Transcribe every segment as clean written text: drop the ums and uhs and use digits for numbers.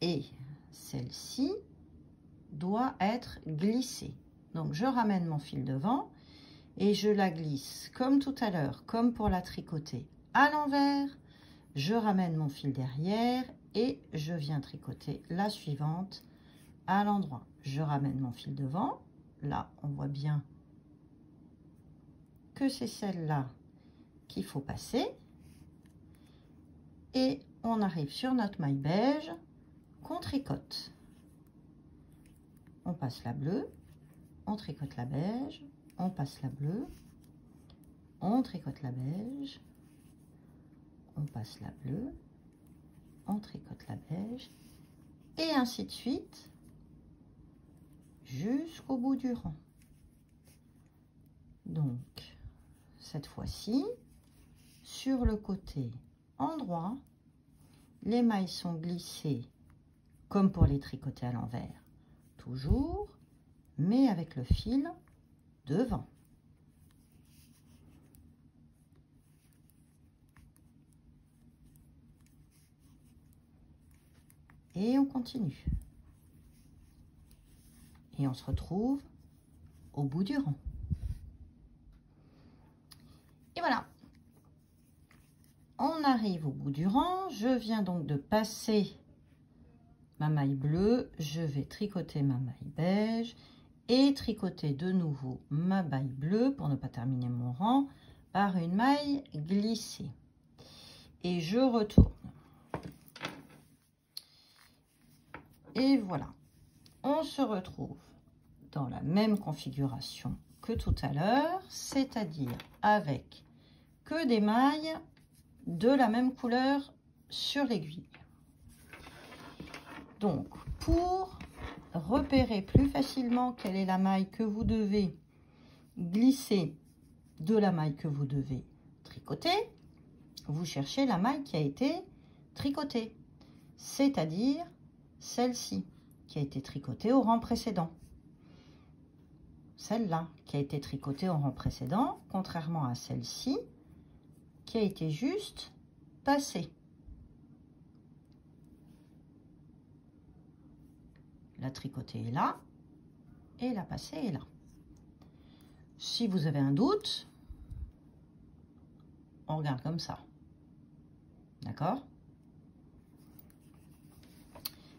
et celle-ci doit être glissée. Donc je ramène mon fil devant et je la glisse comme tout à l'heure, comme pour la tricoter à l'envers. Je ramène mon fil derrière et je viens tricoter la suivante à l'endroit. Je ramène mon fil devant. Là, on voit bien que c'est celle-là qu'il faut passer. Et on arrive sur notre maille beige qu'on tricote. On passe la bleue, on tricote la beige, on passe la bleue, on tricote la beige, on passe la bleue, on tricote la beige, et ainsi de suite jusqu'au bout du rang. Donc cette fois-ci, sur le côté endroit, les mailles sont glissées comme pour les tricoter à l'envers, toujours, mais avec le fil devant. Et on continue. Et on se retrouve au bout du rang. Et voilà. On arrive au bout du rang. Je viens donc de passer ma maille bleue. Je vais tricoter ma maille beige et tricoter de nouveau ma maille bleue pour ne pas terminer mon rang par une maille glissée. Et je retourne. Et voilà. On se retrouve dans la même configuration que tout à l'heure, c'est-à-dire avec que des mailles de la même couleur sur l'aiguille. Donc, pour repérer plus facilement quelle est la maille que vous devez glisser de la maille que vous devez tricoter, vous cherchez la maille qui a été tricotée, c'est-à-dire celle-ci qui a été tricotée au rang précédent. Celle-là qui a été tricotée au rang précédent, contrairement à celle-ci qui a été juste passée. La tricotée est là et la passée est là. Si vous avez un doute, on regarde comme ça. D'accord?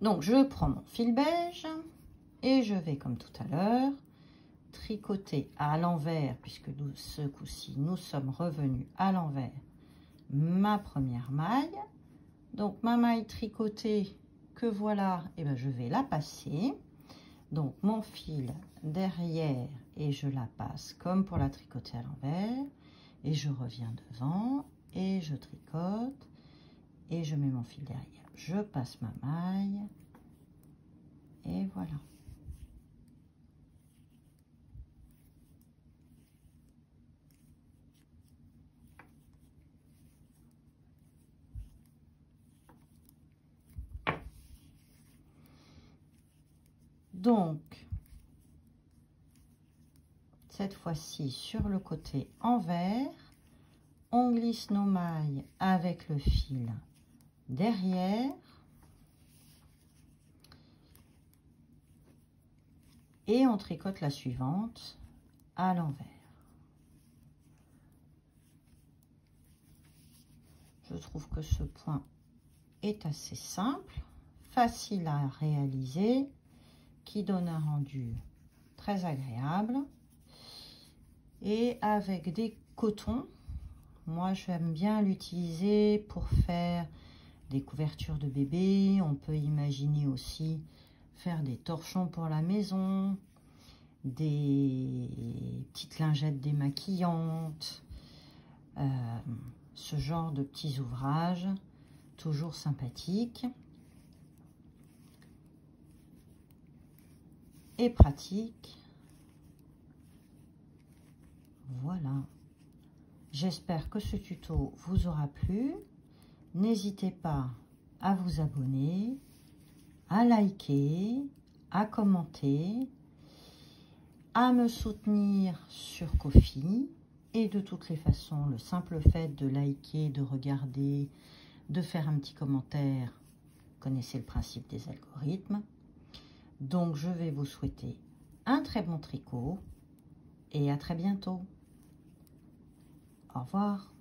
Donc, je prends mon fil beige et je vais, comme tout à l'heure, tricoter à l'envers, puisque ce coup-ci, nous sommes revenus à l'envers, ma première maille. Donc, ma maille tricotée que voilà, et ben, je vais la passer. Donc, mon fil derrière et je la passe comme pour la tricoter à l'envers. Et je reviens devant et je tricote et je mets mon fil derrière. Je passe ma maille et voilà. Donc, cette fois-ci, sur le côté envers, on glisse nos mailles avec le fil derrière. Et on tricote la suivante à l'envers. Je trouve que ce point est assez simple, facile à réaliser, qui donne un rendu très agréable. Et avec des cotons, moi j'aime bien l'utiliser pour faire des couvertures de bébé. On peut imaginer aussi faire des torchons pour la maison, des petites lingettes démaquillantes, ce genre de petits ouvrages, toujours sympathiques et pratiques. Voilà. J'espère que ce tuto vous aura plu. N'hésitez pas à vous abonner, à liker, à commenter, à me soutenir sur Ko-fi. Et de toutes les façons, le simple fait de liker, de regarder, de faire un petit commentaire connaissez le principe des algorithmes. Donc, je vais vous souhaiter un très bon tricot et à très bientôt. Au revoir.